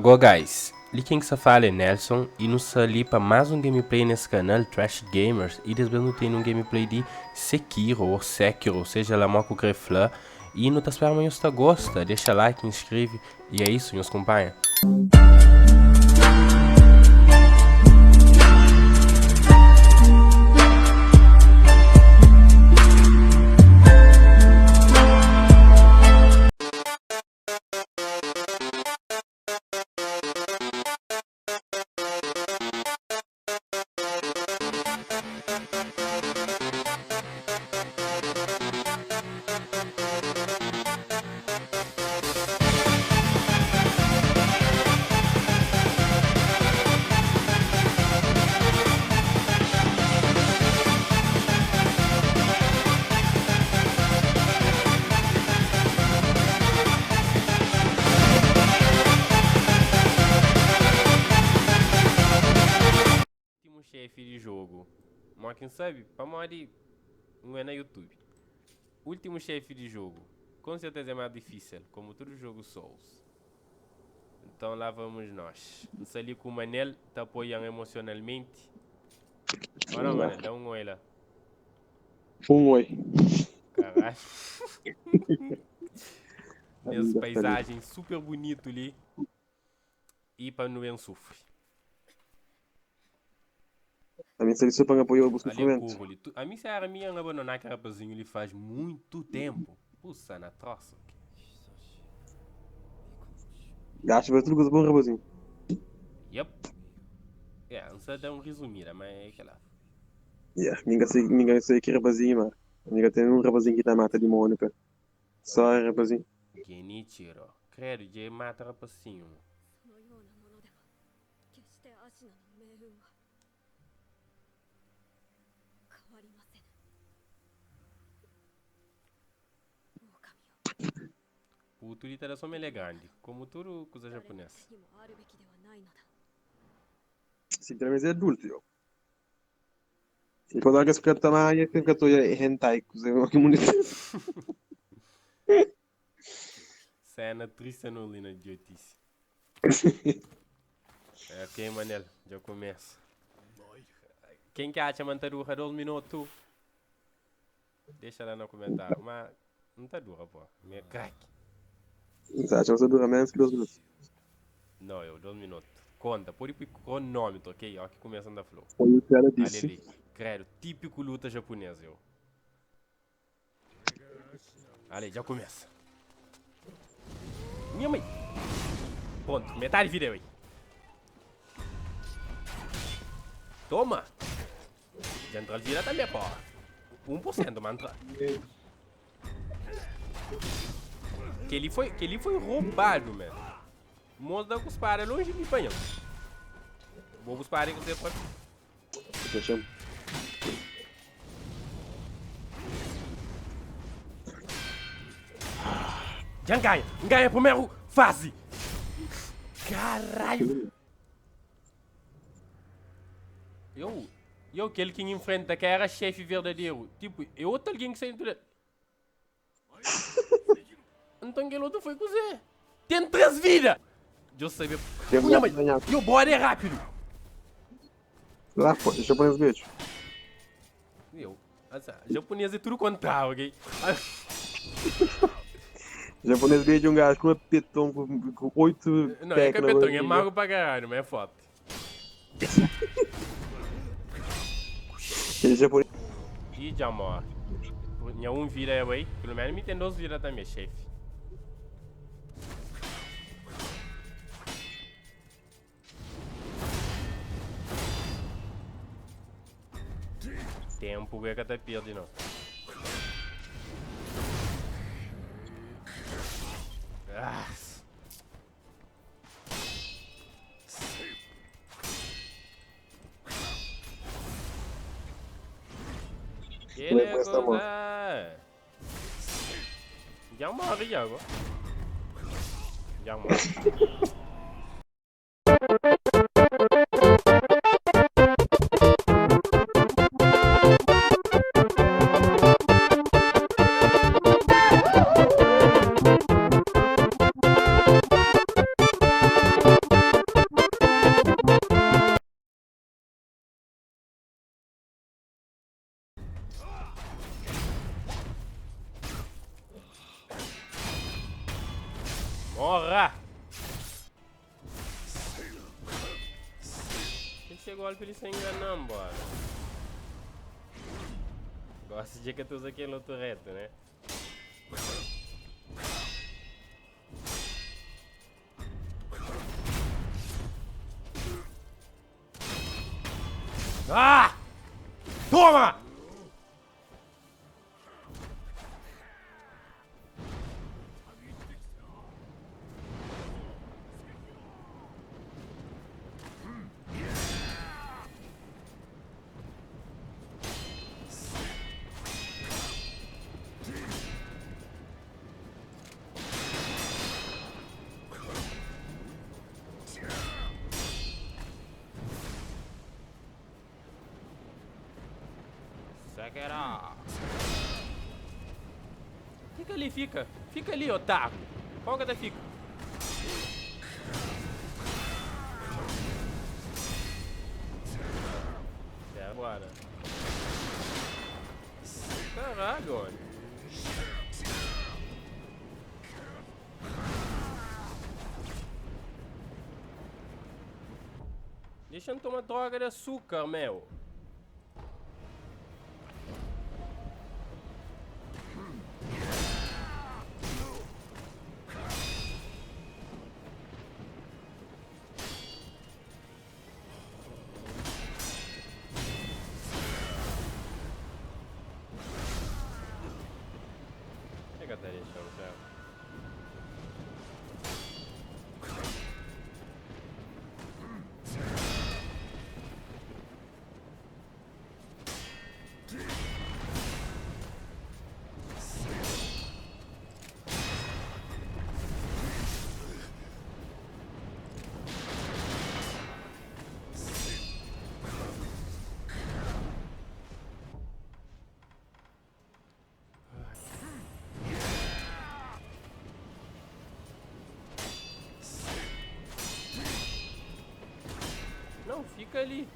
Go guys, ali quem que se fala é Nelson e nos ali para mais um gameplay nesse canal Trash Gamers e desse vez tem um gameplay de Sekiro ou Sekiro, seja lá mal que eu falar e não tá esperando que você gosta, deixa like, inscreve e é isso, meus companheiros. Chefe de jogo, mas quem sabe, para morrer não é na YouTube. Último chefe de jogo, com certeza é mais difícil, como todo jogo Souls. Então lá vamos nós. Isso ali com o Manel te apoiando emocionalmente. Olha Manel, dá um oi lá. Um oi. Caralho. Essa paisagem super bonito ali. E para não sofrer. A minha seleção para apoiar o busco fluente. A minha será minha abandonar aquele rapazinho ali faz muito tempo. Puxa na troça. Acho que vai tudo bom, rapazinho. Yep. Não sei dar um resumir, mas é aquela. Ninguém sei que rapazinho, mano. Ninguém tem um rapazinho que tá mata de Mônica. Só é rapazinho. Genichiro. Credo, já mata rapazinho. O turista era só meio elegante, como tudo coisa japonesa. Sim, também é adulto, eu. E quando alguém se fica também, é que eu estou hentai, coisa Cena triste no Lina de idiotice. Ok, Manel, já começa. Quem que acha manter o 2 minutos? Deixa lá no comentário, mas não tá dura, pô. Me crack. Você acha que você dura menos que 2 minutos? Não, 2 minutos. Conta, por ir pro cronômetro, ok? Ó, que começa a andar flow. Foi o que ela disse. Ali, credo, típico luta japonesa, eu. Ali, já começa. Minha mãe. Pronto, metade de vida aí. Toma. Já entrou vida também, pô. 1%, mantra. Que ele foi roubado, mano. Mostra que os pares longe de banhão. Vou os pares que você pode. Fechamos. Já ganha primeiro fase. Caralho. Eu aquele que enfrenta que era chefe verdadeiro. Tipo, é outro alguém que saiu tudo. Então aquele outro foi com você. Tem 3 vidas. Eu sabia. Minha mãe, eu bora é rápido. Lá, pô, deixa eu pôr os beijos. Japonês é tudo contrário, ok? Japonês veio de um gajo com um petão com 8 não, é capetão, é mago pra caralho, mas é foda. Ele japonês. E já morre. Minha vira é aí, pelo menos me tem 2 vidas também, chefe. Tempo que tá perdido, não. Ele é coisa. Já morre, já agora. Já morre. golpe ele sem enganar, bora. Gosto de que tu usa aquele outro reto, né? Ah! Toma! Sekera. Fica ali, fica. Fica ali, otário. Folga da fica. Até agora. Caralho, olha. Deixa eu tomar droga de açúcar, meu. Pega a deixa, cara. Não, fica ali.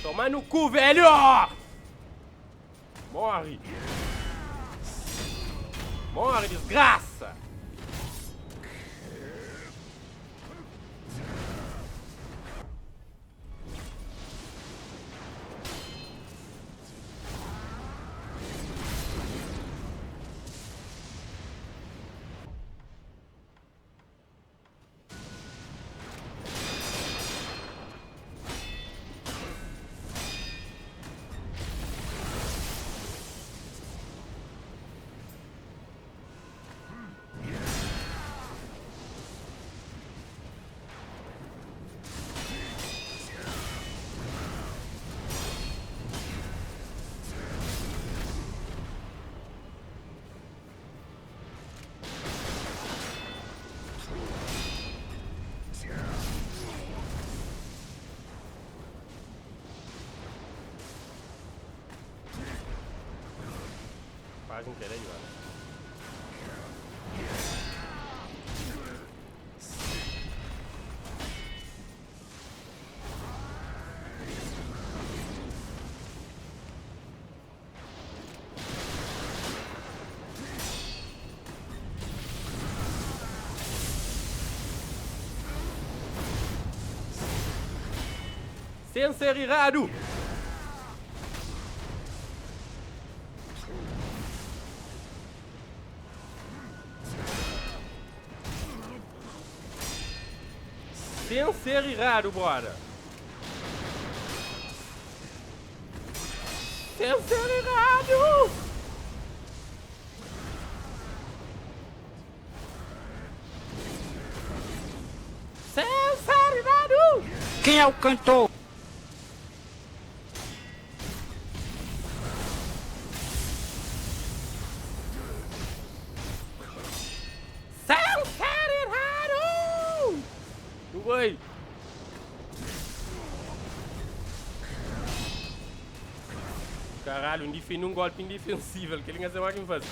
Toma no cu, velho! Morre! Morre, desgraça! Fazem querer, mano. Sem ser irado! Sem ser irado, bora! Sem ser irado! Sem ser irado! Quem é o cantor? Sem ser irado! Oi! Caralho, um golpe indefensível, que ele quer ser mais que faz.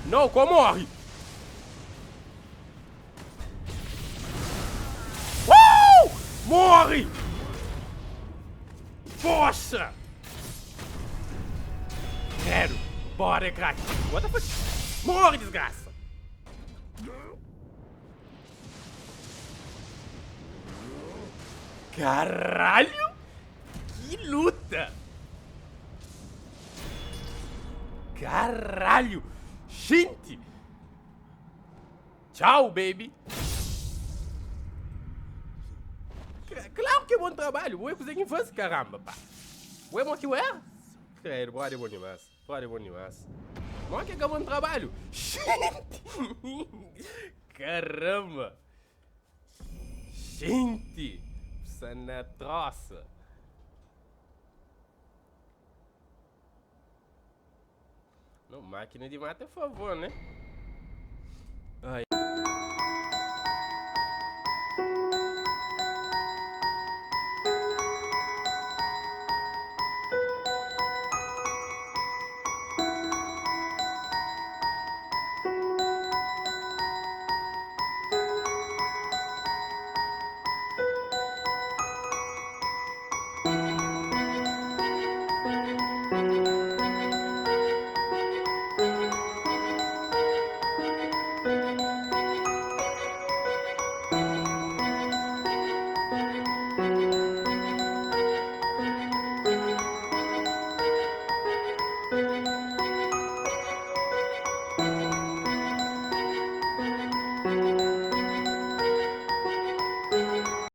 Não, como morre? Morre! Poxa! Quero! Bora, crack! What the fuck? Morre, desgraça! Caralho! Que luta! Caralho! Gente! Tchau, baby! Claro que é bom trabalho! O coisa que infância, caramba, pá! O é bom que o é? Creio, bora é bom demais. Bora é bom demais. Bom que é bom trabalho! Gente! Caramba! Gente! Sana troça! Não, máquina de mata, por favor, né?